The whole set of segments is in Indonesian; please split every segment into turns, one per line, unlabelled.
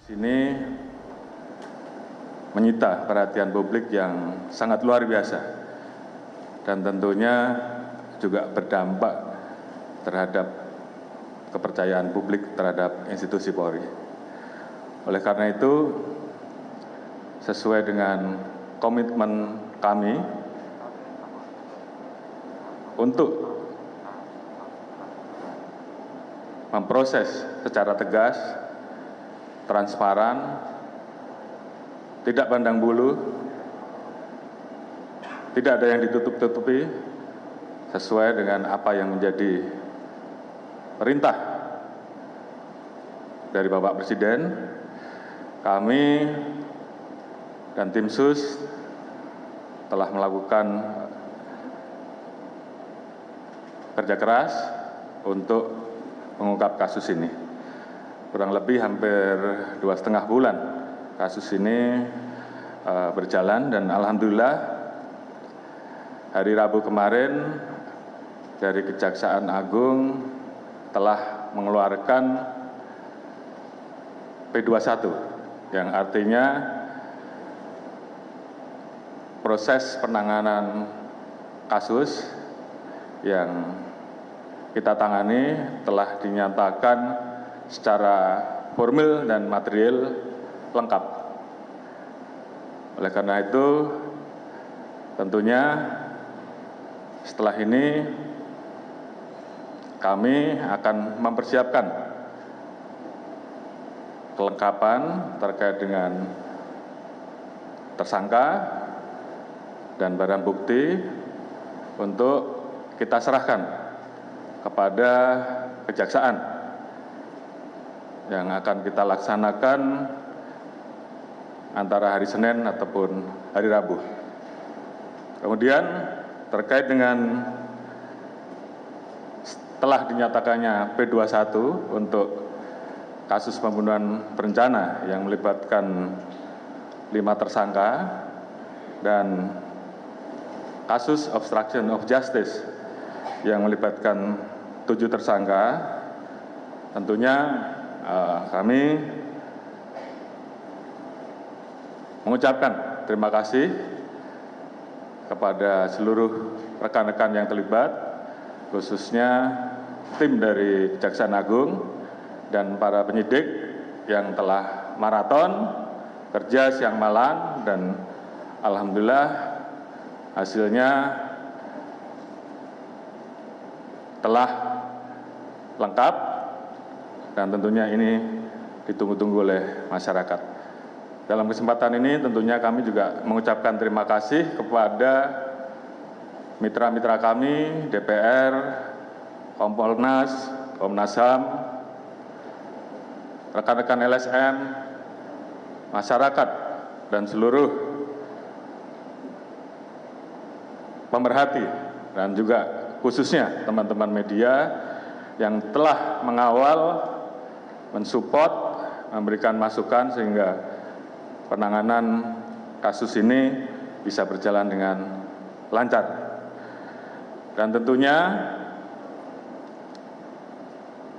Ini menyita perhatian publik yang sangat luar biasa dan tentunya juga berdampak terhadap kepercayaan publik terhadap institusi Polri. Oleh karena itu, sesuai dengan komitmen kami untuk memproses secara tegas, transparan, tidak pandang bulu, tidak ada yang ditutup-tutupi, sesuai dengan apa yang menjadi perintah dari Bapak Presiden. Kami dan tim sus telah melakukan kerja keras untuk mengungkap kasus ini. Kurang lebih hampir 2,5 bulan kasus ini berjalan dan alhamdulillah hari Rabu kemarin dari Kejaksaan Agung telah mengeluarkan P21 yang artinya proses penanganan kasus yang kita tangani telah dinyatakan secara formil dan material lengkap. Oleh karena itu, tentunya setelah ini kami akan mempersiapkan kelengkapan terkait dengan tersangka dan barang bukti untuk kita serahkan kepada kejaksaan yang akan kita laksanakan antara hari Senin ataupun hari Rabu. Kemudian terkait dengan telah dinyatakannya P21 untuk kasus pembunuhan berencana yang melibatkan 5 tersangka dan kasus obstruction of justice yang melibatkan 7 tersangka, tentunya kami mengucapkan terima kasih kepada seluruh rekan-rekan yang terlibat, khususnya tim dari Kejaksaan Agung dan para penyidik yang telah maraton, kerja siang malam, dan alhamdulillah hasilnya telah lengkap dan tentunya ini ditunggu-tunggu oleh masyarakat. Dalam kesempatan ini tentunya kami juga mengucapkan terima kasih kepada mitra-mitra kami, DPR, Kompolnas, Komnas HAM, rekan-rekan LSM, masyarakat, dan seluruh pemerhati, dan juga khususnya teman-teman media yang telah mengawal, mensupport, memberikan masukan sehingga penanganan kasus ini bisa berjalan dengan lancar. Dan tentunya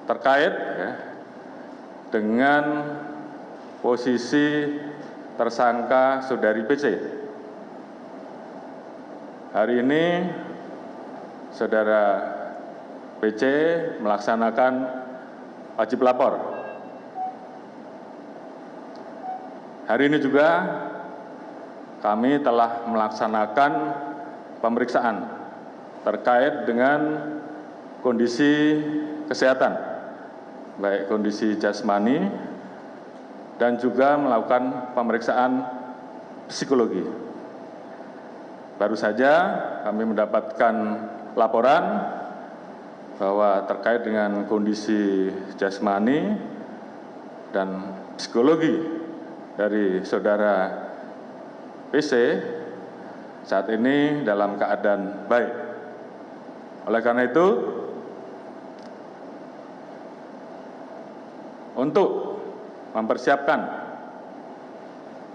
terkait dengan posisi tersangka Saudari PC. Hari ini Saudara PC melaksanakan wajib lapor. Hari ini juga kami telah melaksanakan pemeriksaan terkait dengan kondisi kesehatan, baik kondisi jasmani dan juga melakukan pemeriksaan psikologi. Baru saja kami mendapatkan laporan bahwa terkait dengan kondisi jasmani dan psikologi dari Saudara PC saat ini dalam keadaan baik. Oleh karena itu, untuk mempersiapkan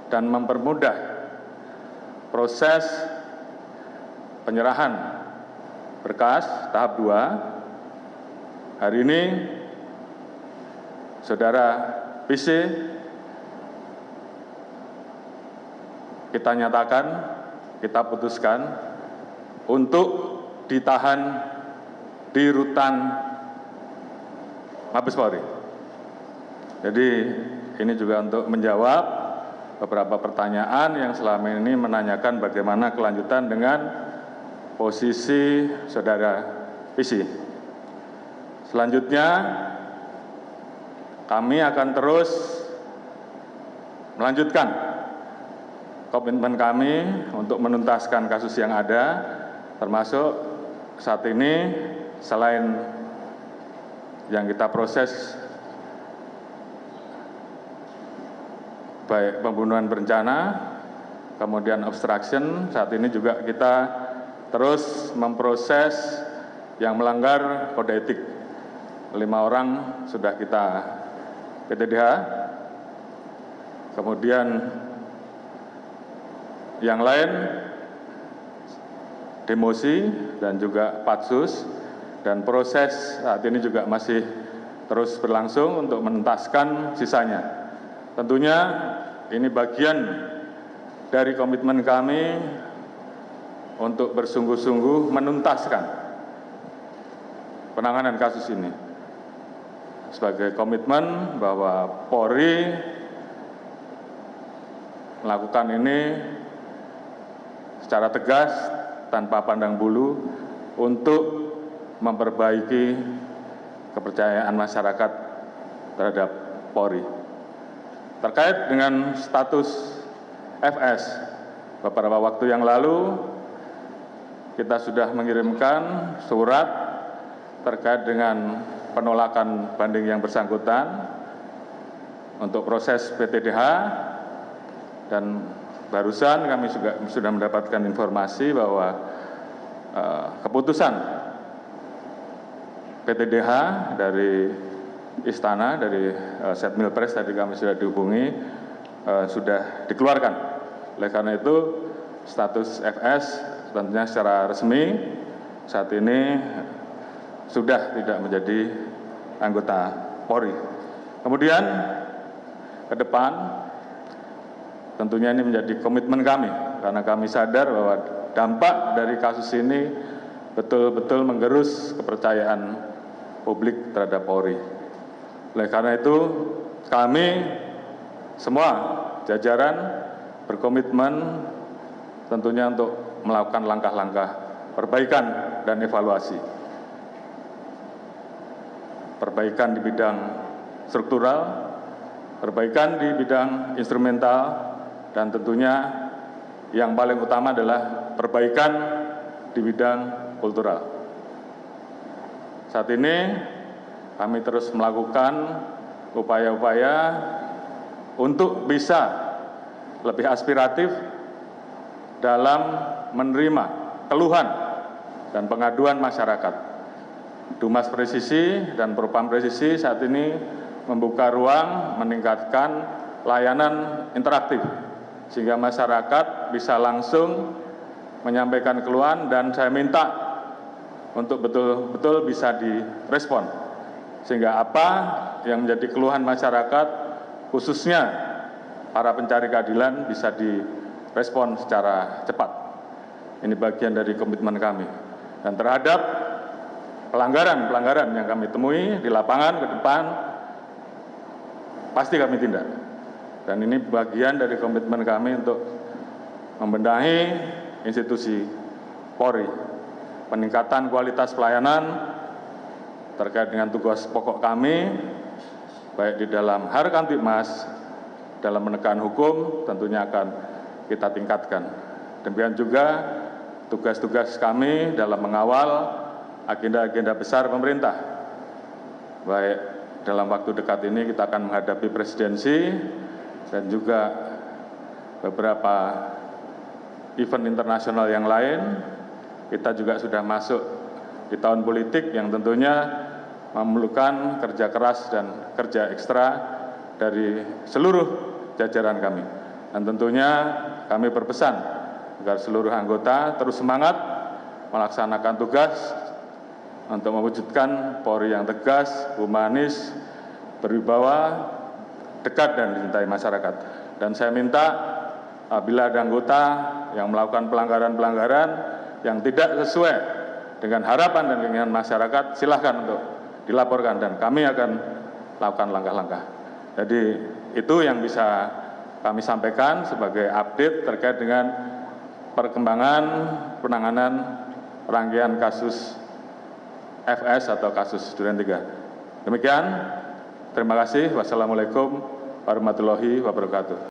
dan mempermudah proses penyerahan berkas tahap 2, hari ini Saudara PC kita nyatakan, kita putuskan untuk ditahan di rutan Mabes Polri. Jadi ini juga untuk menjawab beberapa pertanyaan yang selama ini menanyakan bagaimana kelanjutan dengan posisi Saudara Pisi. Selanjutnya, kami akan terus melanjutkan komitmen kami untuk menuntaskan kasus yang ada, termasuk saat ini selain yang kita proses baik pembunuhan berencana, kemudian obstruction, saat ini juga kita terus memproses yang melanggar kode etik. 5 orang sudah kita PTDH, kemudian yang lain demosi dan juga patsus, dan proses saat ini juga masih terus berlangsung untuk menuntaskan sisanya. Tentunya ini bagian dari komitmen kami untuk bersungguh-sungguh menuntaskan penanganan kasus ini. Sebagai komitmen bahwa Polri melakukan ini secara tegas tanpa pandang bulu untuk memperbaiki kepercayaan masyarakat terhadap Polri. Terkait dengan status FS, beberapa waktu yang lalu kita sudah mengirimkan surat terkait dengan penolakan banding yang bersangkutan untuk proses PTDH, dan barusan kami juga sudah mendapatkan informasi bahwa keputusan PTDH dari Istana, dari Setmilpres tadi kami sudah dihubungi, sudah dikeluarkan. Oleh karena itu status FS tentunya secara resmi saat ini sudah tidak menjadi anggota Polri. Kemudian ke depan tentunya ini menjadi komitmen kami, karena kami sadar bahwa dampak dari kasus ini betul-betul menggerus kepercayaan publik terhadap Polri. Oleh karena itu kami semua jajaran berkomitmen tentunya untuk melakukan langkah-langkah perbaikan dan evaluasi. Perbaikan di bidang struktural, perbaikan di bidang instrumental, dan tentunya yang paling utama adalah perbaikan di bidang kultural. Saat ini kami terus melakukan upaya-upaya untuk bisa lebih aspiratif dalam menerima keluhan dan pengaduan masyarakat. Dumas Presisi dan Propam Presisi saat ini membuka ruang meningkatkan layanan interaktif, sehingga masyarakat bisa langsung menyampaikan keluhan, dan saya minta untuk betul-betul bisa direspon, sehingga apa yang menjadi keluhan masyarakat, khususnya para pencari keadilan, bisa direspon secara cepat. Ini bagian dari komitmen kami. Dan terhadap pelanggaran yang kami temui di lapangan ke depan, pasti kami tindak. Dan ini bagian dari komitmen kami untuk membenahi institusi Polri. Peningkatan kualitas pelayanan terkait dengan tugas pokok kami, baik di dalam Harkantipmas, dalam menekan hukum, tentunya akan kita tingkatkan. Demikian juga tugas-tugas kami dalam mengawal agenda-agenda besar pemerintah. Baik dalam waktu dekat ini kita akan menghadapi presidensi dan juga beberapa event internasional yang lain. Kita juga sudah masuk di tahun politik yang tentunya memerlukan kerja keras dan kerja ekstra dari seluruh jajaran kami. Dan tentunya kami berpesan agar seluruh anggota terus semangat melaksanakan tugas untuk mewujudkan Polri yang tegas, humanis, berwibawa, dekat dan dicintai masyarakat. Dan saya minta Apabila ada anggota yang melakukan pelanggaran-pelanggaran yang tidak sesuai dengan harapan dan keinginan masyarakat, silahkan untuk dilaporkan dan kami akan lakukan langkah-langkah. Jadi itu yang bisa kami sampaikan sebagai update terkait dengan perkembangan penanganan rangkaian kasus FS atau kasus Durian 3. Demikian, terima kasih. Wassalamualaikum warahmatullahi wabarakatuh.